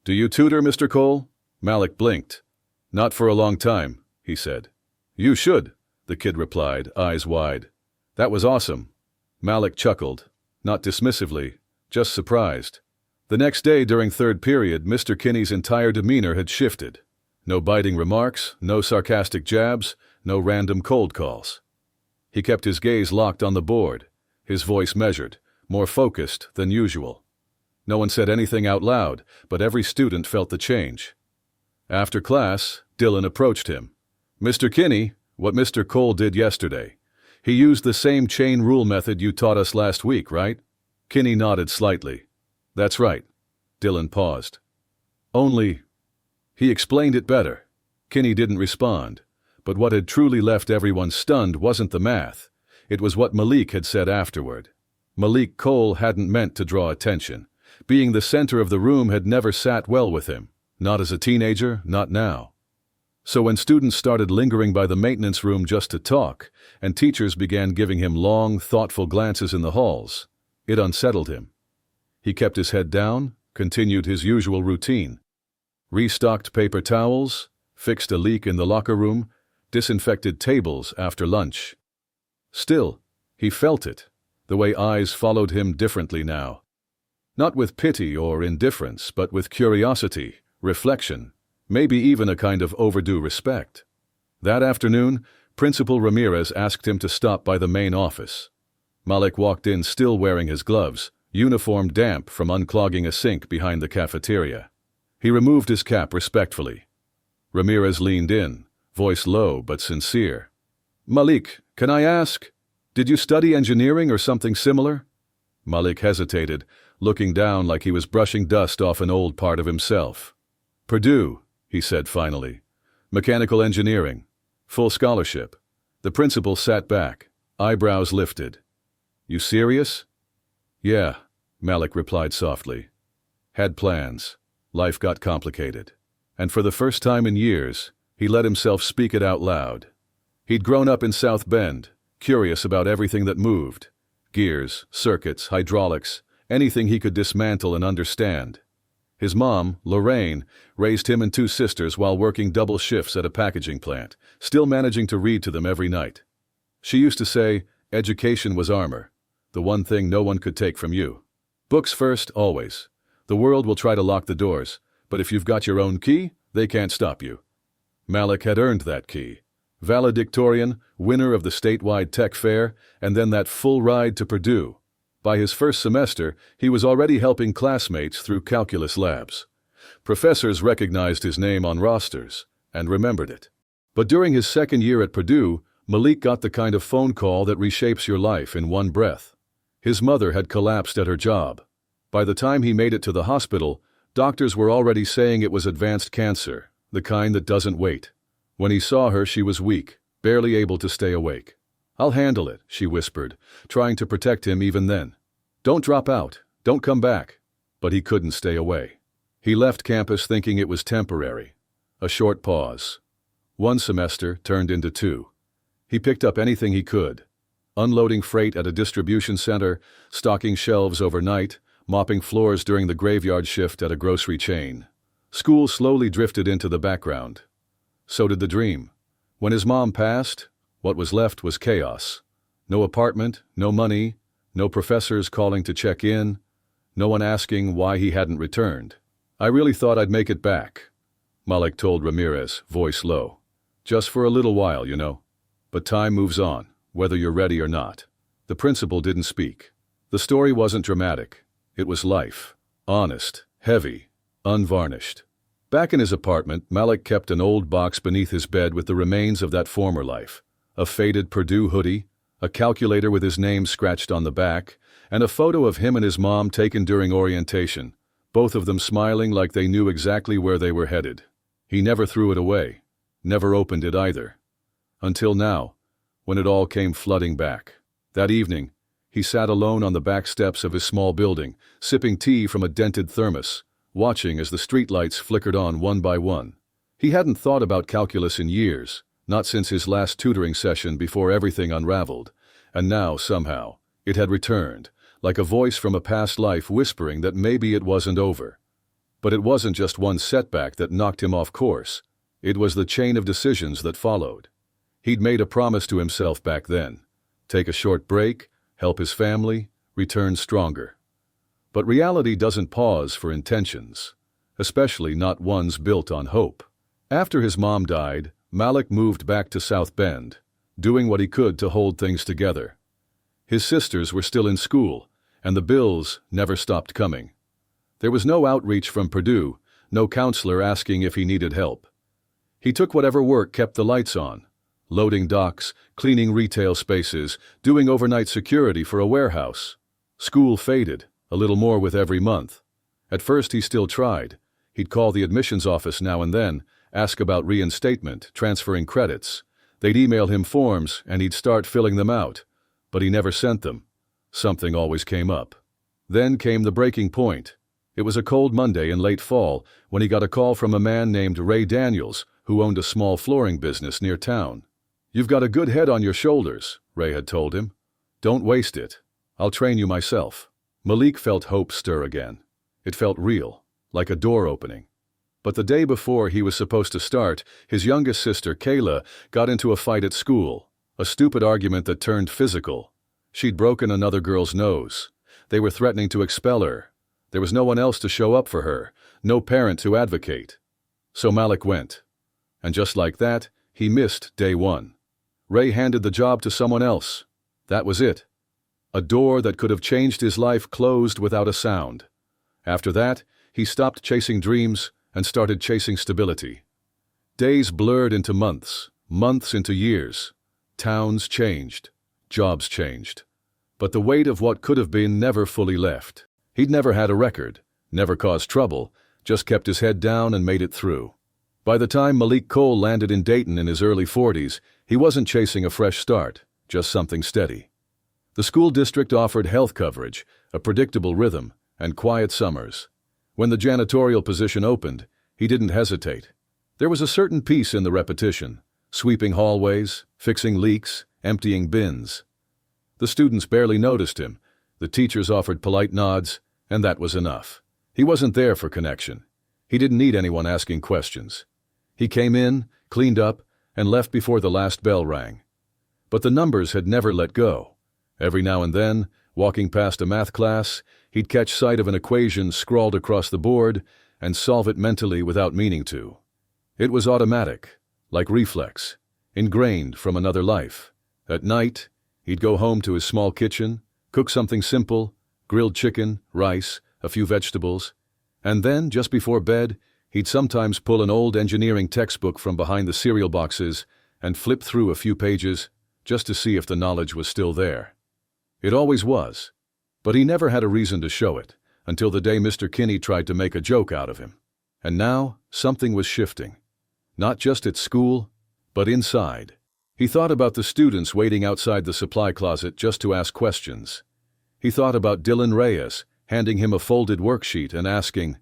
"Do you tutor, Mr. Cole?" Malik blinked. "Not for a long time," he said. "You should," the kid replied, eyes wide. "That was awesome." Malik chuckled, not dismissively, just surprised. The next day during third period, Mr. Kinney's entire demeanor had shifted. No biting remarks, no sarcastic jabs, no random cold calls. He kept his gaze locked on the board, his voice measured, more focused than usual. No one said anything out loud, but every student felt the change. After class, Dylan approached him. "Mr. Kinney, what Mr. Cole did yesterday. He used the same chain rule method you taught us last week, right?" Kinney nodded slightly. "That's right." Dylan paused. "Only, he explained it better." Kinney didn't respond, but what had truly left everyone stunned wasn't the math. It was what Malik had said afterward. Malik Cole hadn't meant to draw attention. Being the center of the room had never sat well with him. Not as a teenager, not now. So when students started lingering by the maintenance room just to talk, and teachers began giving him long, thoughtful glances in the halls, it unsettled him. He kept his head down, continued his usual routine. Restocked paper towels, fixed a leak in the locker room, disinfected tables after lunch. Still, he felt it, the way eyes followed him differently now. Not with pity or indifference, but with curiosity, reflection, maybe even a kind of overdue respect. That afternoon, Principal Ramirez asked him to stop by the main office. Malik walked in still wearing his gloves, uniform damp from unclogging a sink behind the cafeteria. He removed his cap respectfully. Ramirez leaned in, voice low but sincere. "Malik, can I ask, did you study engineering or something similar?" Malik hesitated, looking down like he was brushing dust off an old part of himself. "Purdue," he said finally. "Mechanical engineering. Full scholarship." The principal sat back, eyebrows lifted. "You serious?" "Yeah," Malik replied softly. "Had plans. Life got complicated." And for the first time in years, he let himself speak it out loud. He'd grown up in South Bend, curious about everything that moved. Gears, circuits, hydraulics, anything he could dismantle and understand. His mom, Lorraine, raised him and two sisters while working double shifts at a packaging plant, still managing to read to them every night. She used to say, education was armor, the one thing no one could take from you. Books first, always. The world will try to lock the doors, but if you've got your own key, they can't stop you. Malik had earned that key. Valedictorian, winner of the statewide tech fair, and then that full ride to Purdue. By his first semester, he was already helping classmates through calculus labs. Professors recognized his name on rosters and remembered it. But during his second year at Purdue, Malik got the kind of phone call that reshapes your life in one breath. His mother had collapsed at her job. By the time he made it to the hospital, doctors were already saying it was advanced cancer, the kind that doesn't wait. When he saw her, she was weak, barely able to stay awake. "I'll handle it," she whispered, trying to protect him even then. "Don't drop out. Don't come back." But he couldn't stay away. He left campus thinking it was temporary. A short pause. One semester turned into two. He picked up anything he could. Unloading freight at a distribution center, stocking shelves overnight, mopping floors during the graveyard shift at a grocery chain. School slowly drifted into the background. So did the dream. When his mom passed, what was left was chaos. No apartment, no money, no professors calling to check in, no one asking why he hadn't returned. "I really thought I'd make it back," Malik told Ramirez, voice low. "Just for a little while, you know. But time moves on, whether you're ready or not." The principal didn't speak. The story wasn't dramatic. It was life. Honest, heavy, unvarnished. Back in his apartment, Malik kept an old box beneath his bed with the remains of that former life. A faded Purdue hoodie, a calculator with his name scratched on the back, and a photo of him and his mom taken during orientation, both of them smiling like they knew exactly where they were headed. He never threw it away, never opened it either. Until now, when it all came flooding back. That evening, he sat alone on the back steps of his small building, sipping tea from a dented thermos, watching as the streetlights flickered on one by one. He hadn't thought about calculus in years, not since his last tutoring session before everything unraveled, and now, somehow, it had returned, like a voice from a past life whispering that maybe it wasn't over. But it wasn't just one setback that knocked him off course. It was the chain of decisions that followed. He'd made a promise to himself back then. Take a short break, help his family, return stronger. But reality doesn't pause for intentions, especially not ones built on hope. After his mom died, Malik moved back to South Bend, doing what he could to hold things together. His sisters were still in school, and the bills never stopped coming. There was no outreach from Purdue, no counselor asking if he needed help. He took whatever work kept the lights on, loading docks, cleaning retail spaces, doing overnight security for a warehouse. School faded, a little more with every month. At first he still tried. He'd call the admissions office now and then, ask about reinstatement, transferring credits. They'd email him forms and he'd start filling them out. But he never sent them. Something always came up. Then came the breaking point. It was a cold Monday in late fall when he got a call from a man named Ray Daniels, who owned a small flooring business near town. "You've got a good head on your shoulders," Ray had told him. "Don't waste it. I'll train you myself." Malik felt hope stir again. It felt real, like a door opening. But the day before he was supposed to start, his youngest sister, Kayla, got into a fight at school, a stupid argument that turned physical. She'd broken another girl's nose. They were threatening to expel her. There was no one else to show up for her, no parent to advocate. So Malik went. And just like that, he missed day one. Ray handed the job to someone else. That was it. A door that could have changed his life closed without a sound. After that, he stopped chasing dreams and started chasing stability. Days blurred into months, months into years. Towns changed, jobs changed. But the weight of what could have been never fully left. He'd never had a record, never caused trouble, just kept his head down and made it through. By the time Malik Cole landed in Dayton in his early 40s, he wasn't chasing a fresh start, just something steady. The school district offered health coverage, a predictable rhythm, and quiet summers. When the janitorial position opened, he didn't hesitate. There was a certain peace in the repetition, sweeping hallways, fixing leaks, emptying bins. The students barely noticed him. The teachers offered polite nods, and that was enough. He wasn't there for connection. He didn't need anyone asking questions. He came in, cleaned up, and left before the last bell rang. But the numbers had never let go. Every now and then, walking past a math class, he'd catch sight of an equation scrawled across the board and solve it mentally without meaning to. It was automatic, like reflex, ingrained from another life. At night, he'd go home to his small kitchen, cook something simple, grilled chicken, rice, a few vegetables, and then, just before bed, he'd sometimes pull an old engineering textbook from behind the cereal boxes and flip through a few pages just to see if the knowledge was still there. It always was, but he never had a reason to show it until the day Mr. Kinney tried to make a joke out of him. And now, something was shifting. Not just at school, but inside. He thought about the students waiting outside the supply closet just to ask questions. He thought about Dylan Reyes handing him a folded worksheet and asking,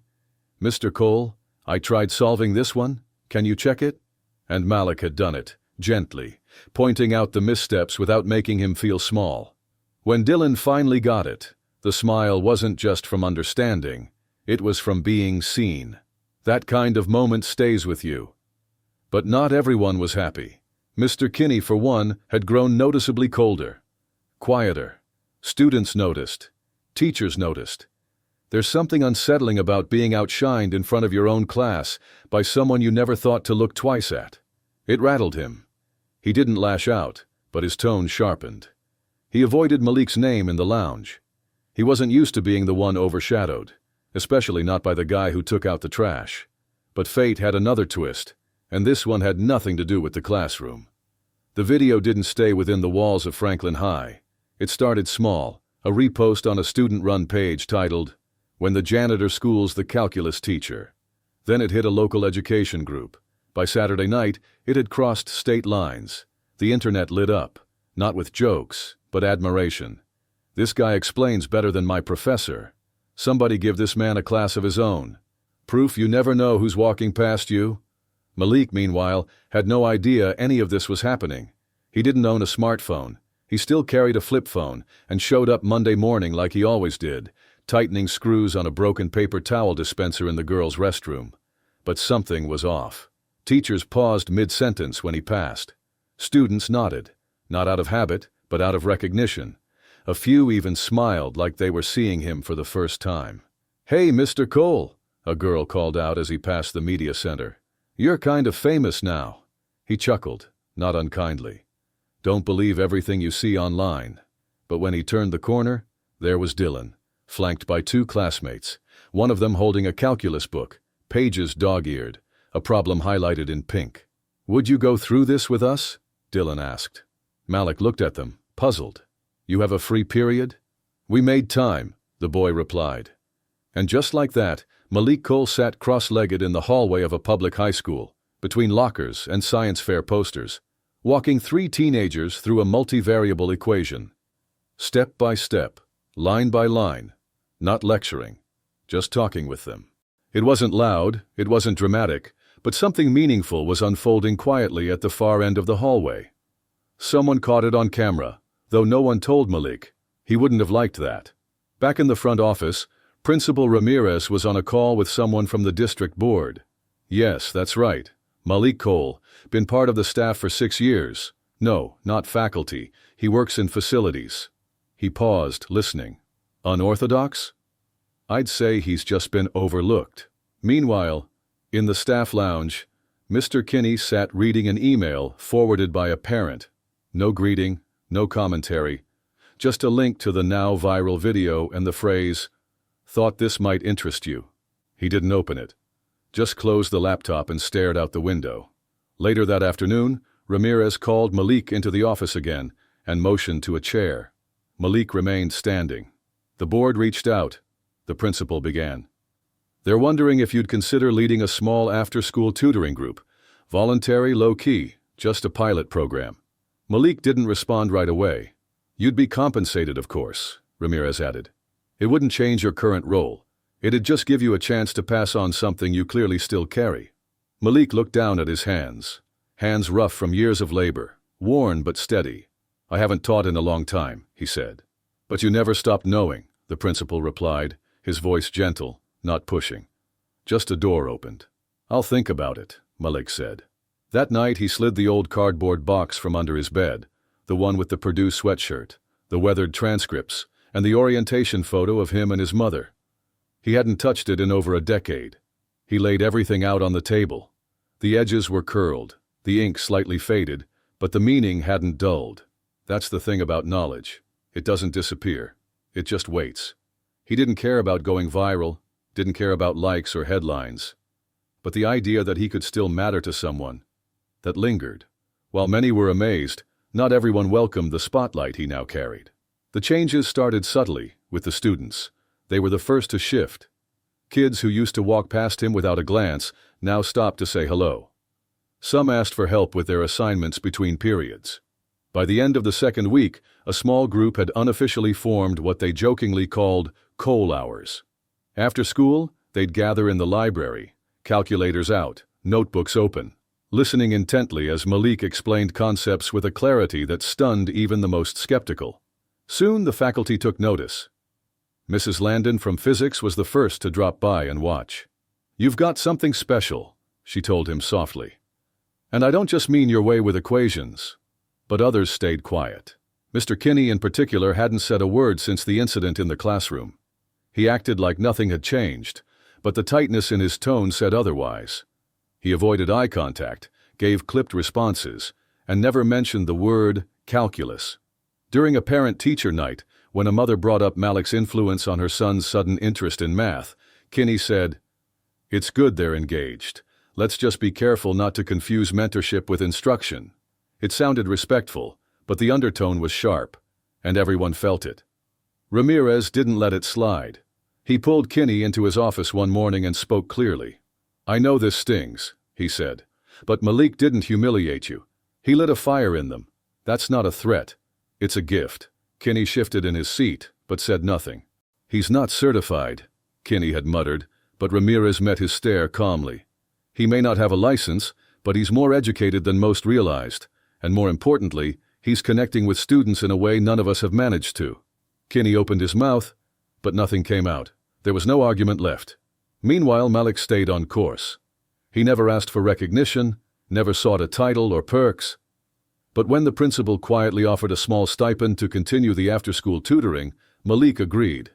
"Mr. Cole, I tried solving this one. Can you check it?" And Malik had done it, gently, pointing out the missteps without making him feel small. When Dylan finally got it, the smile wasn't just from understanding, it was from being seen. That kind of moment stays with you. But not everyone was happy. Mr. Kinney, for one, had grown noticeably colder, quieter. Students noticed. Teachers noticed. There's something unsettling about being outshined in front of your own class by someone you never thought to look twice at. It rattled him. He didn't lash out, but his tone sharpened. He avoided Malik's name in the lounge. He wasn't used to being the one overshadowed, especially not by the guy who took out the trash. But fate had another twist, and this one had nothing to do with the classroom. The video didn't stay within the walls of Franklin High. It started small, a repost on a student-run page titled, "When the Janitor Schools the Calculus Teacher." Then it hit a local education group. By Saturday night, it had crossed state lines. The internet lit up, not with jokes, but admiration. "This guy explains better than my professor. Somebody give this man a class of his own. Proof you never know who's walking past you." Malik, meanwhile, had no idea any of this was happening. He didn't own a smartphone. He still carried a flip phone and showed up Monday morning like he always did, tightening screws on a broken paper towel dispenser in the girls' restroom. But something was off. Teachers paused mid-sentence when he passed. Students nodded, not out of habit, but out of recognition. A few even smiled like they were seeing him for the first time. "Hey, Mr. Cole," a girl called out as he passed the media center. "You're kind of famous now." He chuckled, not unkindly. Don't believe everything you see online. But when he turned the corner, there was Dylan, flanked by two classmates, one of them holding a calculus book, pages dog-eared, a problem highlighted in pink. "Would you go through this with us?" Dylan asked. Malik looked at them, puzzled. "You have a free period?" "We made time," the boy replied. And just like that, Malik Cole sat cross-legged in the hallway of a public high school, between lockers and science fair posters, walking three teenagers through a multivariable equation. Step by step, line by line, not lecturing, just talking with them. It wasn't loud, it wasn't dramatic, but something meaningful was unfolding quietly at the far end of the hallway. Someone caught it on camera, though no one told Malik. He wouldn't have liked that. Back in the front office, Principal Ramirez was on a call with someone from the district board. Yes, that's right. Malik Cole, been part of the staff for 6 years. No, not faculty. He works in facilities. He paused, listening. Unorthodox? I'd say he's just been overlooked. Meanwhile, in the staff lounge, Mr. Kinney sat reading an email forwarded by a parent. No greeting, no commentary, just a link to the now viral video and the phrase, "Thought this might interest you." He didn't open it, just closed the laptop and stared out the window. Later that afternoon, Ramirez called Malik into the office again and motioned to a chair. Malik remained standing. "The board reached out," the principal began. "They're wondering if you'd consider leading a small after-school tutoring group. Voluntary, low-key, just a pilot program." Malik didn't respond right away. "You'd be compensated, of course," Ramirez added. "It wouldn't change your current role. It'd just give you a chance to pass on something you clearly still carry." Malik looked down at his hands. Hands rough from years of labor, worn but steady. "I haven't taught in a long time," he said. "But you never stopped knowing," the principal replied, his voice gentle, not pushing. Just a door opened. "I'll think about it," Malik said. That night he slid the old cardboard box from under his bed, the one with the Purdue sweatshirt, the weathered transcripts, and the orientation photo of him and his mother. He hadn't touched it in over a decade. He laid everything out on the table. The edges were curled, the ink slightly faded, but the meaning hadn't dulled. That's the thing about knowledge. It doesn't disappear. It just waits. He didn't care about going viral, didn't care about likes or headlines. But the idea that he could still matter to someone, that lingered. While many were amazed, not everyone welcomed the spotlight he now carried. The changes started subtly, with the students. They were the first to shift. Kids who used to walk past him without a glance now stopped to say hello. Some asked for help with their assignments between periods. By the end of the second week, a small group had unofficially formed what they jokingly called Cole Hours. After school, they'd gather in the library, calculators out, notebooks open, listening intently as Malik explained concepts with a clarity that stunned even the most skeptical. Soon the faculty took notice. Mrs. Landon from physics was the first to drop by and watch. "You've got something special," she told him softly. "And I don't just mean your way with equations." But others stayed quiet. Mr. Kinney in particular hadn't said a word since the incident in the classroom. He acted like nothing had changed, but the tightness in his tone said otherwise. He avoided eye contact, gave clipped responses, and never mentioned the word calculus. During a parent-teacher night, when a mother brought up Malik's influence on her son's sudden interest in math, Kinney said, "It's good they're engaged. Let's just be careful not to confuse mentorship with instruction." It sounded respectful, but the undertone was sharp, and everyone felt it. Ramirez didn't let it slide. He pulled Kinney into his office one morning and spoke clearly. "I know this stings," he said, "but Malik didn't humiliate you. He lit a fire in them. That's not a threat. It's a gift." Kinney shifted in his seat, but said nothing. "He's not certified," Kinney had muttered, but Ramirez met his stare calmly. "He may not have a license, but he's more educated than most realized, and more importantly, he's connecting with students in a way none of us have managed to." Kinney opened his mouth, but nothing came out. There was no argument left. Meanwhile, Malik stayed on course. He never asked for recognition, never sought a title or perks. But when the principal quietly offered a small stipend to continue the after-school tutoring, Malik agreed.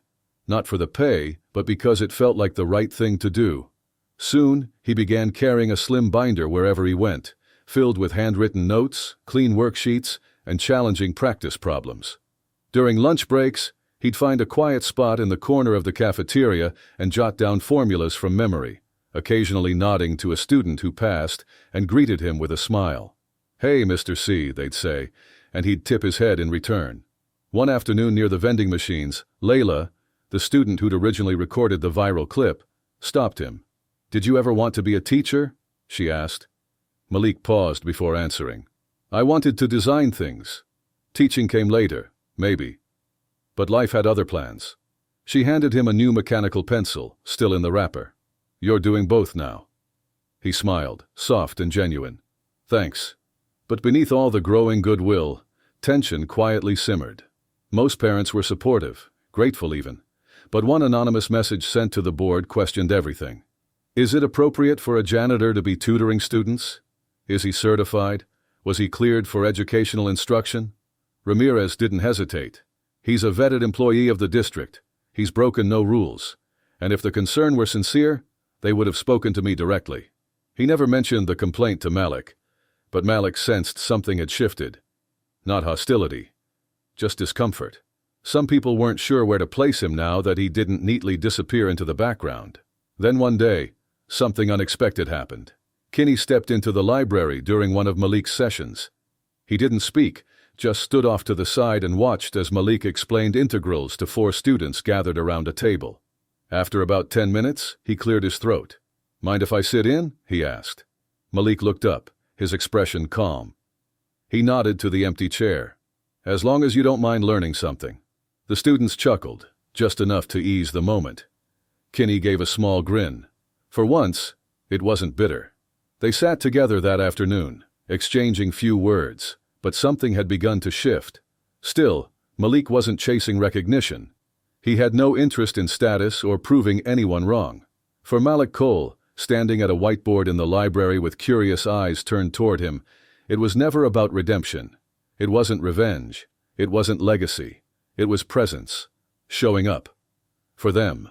Not for the pay, but because it felt like the right thing to do. Soon, he began carrying a slim binder wherever he went, filled with handwritten notes, clean worksheets, and challenging practice problems. During lunch breaks, he'd find a quiet spot in the corner of the cafeteria and jot down formulas from memory, occasionally nodding to a student who passed and greeted him with a smile. "Hey, Mr. C," they'd say, and he'd tip his head in return. One afternoon near the vending machines, Layla, the student who'd originally recorded the viral clip, stopped him. "Did you ever want to be a teacher?" she asked. Malik paused before answering. "I wanted to design things. Teaching came later, maybe. But life had other plans." She handed him a new mechanical pencil, still in the wrapper. "You're doing both now." He smiled, soft and genuine. "Thanks." But beneath all the growing goodwill, tension quietly simmered. Most parents were supportive, grateful even. But one anonymous message sent to the board questioned everything. Is it appropriate for a janitor to be tutoring students? Is he certified? Was he cleared for educational instruction? Ramirez didn't hesitate. He's a vetted employee of the district. He's broken no rules. And if the concern were sincere, they would have spoken to me directly. He never mentioned the complaint to Malik, but Malik sensed something had shifted. Not hostility, just discomfort. Some people weren't sure where to place him now that he didn't neatly disappear into the background. Then one day, something unexpected happened. Kinney stepped into the library during one of Malik's sessions. He didn't speak, just stood off to the side and watched as Malik explained integrals to 4 students gathered around a table. After about 10 minutes, he cleared his throat. "Mind if I sit in?" he asked. Malik looked up, his expression calm. He nodded to the empty chair. "As long as you don't mind learning something." The students chuckled, just enough to ease the moment. Kinney gave a small grin. For once, it wasn't bitter. They sat together that afternoon, exchanging few words, but something had begun to shift. Still, Malik wasn't chasing recognition. He had no interest in status or proving anyone wrong. For Malik Cole, standing at a whiteboard in the library with curious eyes turned toward him, it was never about redemption. It wasn't revenge. It wasn't legacy. It was presence. Showing up. For them.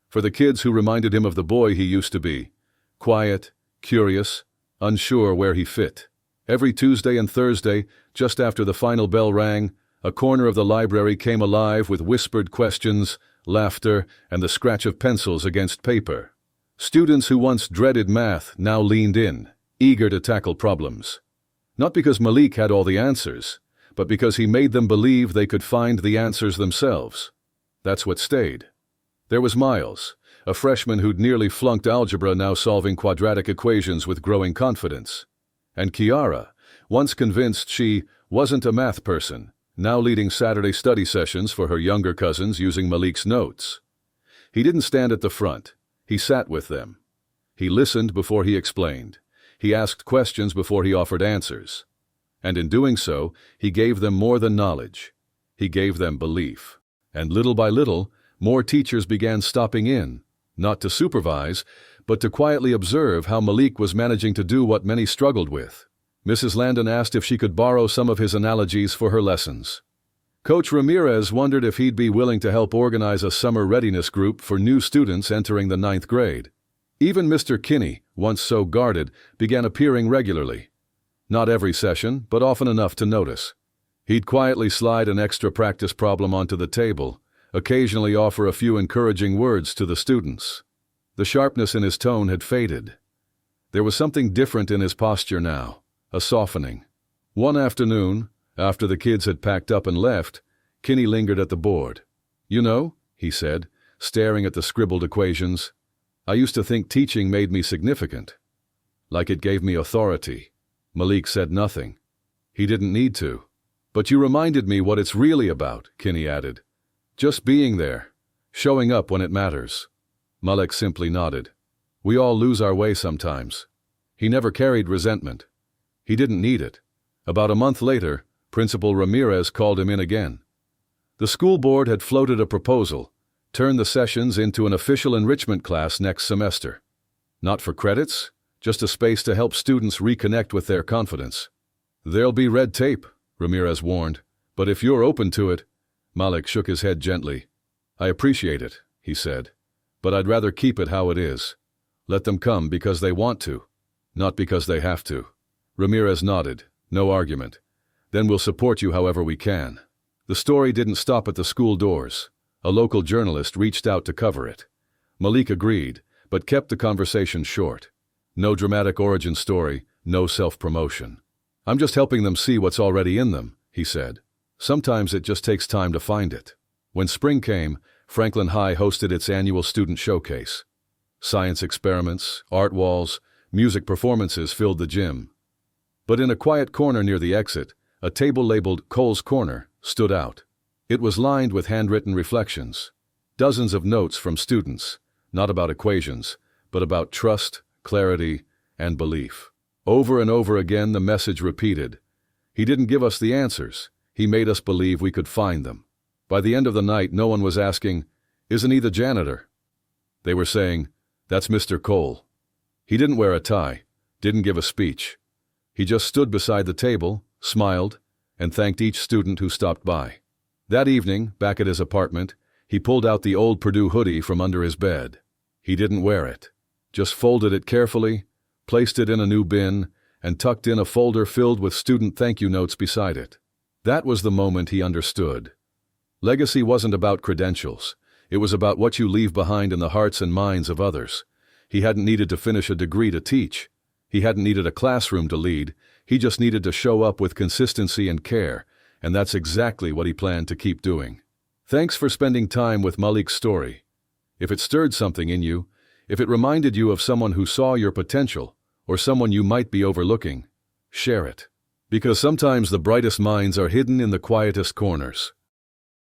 For the kids who reminded him of the boy he used to be. Quiet, curious, unsure where he fit. Every Tuesday and Thursday, just after the final bell rang, a corner of the library came alive with whispered questions, laughter, and the scratch of pencils against paper. Students who once dreaded math now leaned in, eager to tackle problems. Not because Malik had all the answers, but because he made them believe they could find the answers themselves. That's what stayed. There was Miles, a freshman who'd nearly flunked algebra, now solving quadratic equations with growing confidence. And Kiara, once convinced she wasn't a math person, now leading Saturday study sessions for her younger cousins using Malik's notes. He didn't stand at the front. He sat with them. He listened before he explained. He asked questions before he offered answers. And in doing so, he gave them more than knowledge. He gave them belief. And little by little, more teachers began stopping in, not to supervise, but to quietly observe how Malik was managing to do what many struggled with. Mrs. Landon asked if she could borrow some of his analogies for her lessons. Coach Ramirez wondered if he'd be willing to help organize a summer readiness group for new students entering the 9th grade. Even Mr. Kinney, once so guarded, began appearing regularly. Not every session, but often enough to notice. He'd quietly slide an extra practice problem onto the table, occasionally offer a few encouraging words to the students. The sharpness in his tone had faded. There was something different in his posture now, a softening. One afternoon, after the kids had packed up and left, Kinney lingered at the board. "You know," he said, staring at the scribbled equations, "I used to think teaching made me significant. Like it gave me authority." Malik said nothing. He didn't need to. "But you reminded me what it's really about," Kinney added. "Just being there, showing up when it matters." Malik simply nodded. "We all lose our way sometimes." He never carried resentment. He didn't need it. About a month later, Principal Ramirez called him in again. The school board had floated a proposal, Turn the sessions into an official enrichment class next semester. Not for credits, just a space to help students reconnect with their confidence. There'll be red tape, Ramirez warned, but if you're open to it. Malik shook his head gently. I appreciate it, he said, but I'd rather keep it how it is. Let them come because they want to, not because they have to. Ramirez nodded, no argument. Then we'll support you however we can. The story didn't stop at the school doors. A local journalist reached out to cover it. Malik agreed, but kept the conversation short. No dramatic origin story, no self-promotion. I'm just helping them see what's already in them, he said. Sometimes it just takes time to find it. When spring came, Franklin High hosted its annual student showcase. Science experiments, art walls, music performances filled the gym. But in a quiet corner near the exit, a table labeled Cole's Corner stood out. It was lined with handwritten reflections. Dozens of notes from students, not about equations, but about trust, clarity, and belief. Over and over again the message repeated. He didn't give us the answers. He made us believe we could find them. By the end of the night, no one was asking, "Isn't he the janitor?" They were saying, "That's Mr. Cole." He didn't wear a tie, didn't give a speech. He just stood beside the table, smiled, and thanked each student who stopped by. That evening, back at his apartment, he pulled out the old Purdue hoodie from under his bed. He didn't wear it, just folded it carefully, placed it in a new bin, and tucked in a folder filled with student thank you notes beside it. That was the moment he understood. Legacy wasn't about credentials. It was about what you leave behind in the hearts and minds of others. He hadn't needed to finish a degree to teach. He hadn't needed a classroom to lead. He just needed to show up with consistency and care, and that's exactly what he planned to keep doing. Thanks for spending time with Malik's story. If it stirred something in you, if it reminded you of someone who saw your potential, or someone you might be overlooking, share it. Because sometimes the brightest minds are hidden in the quietest corners.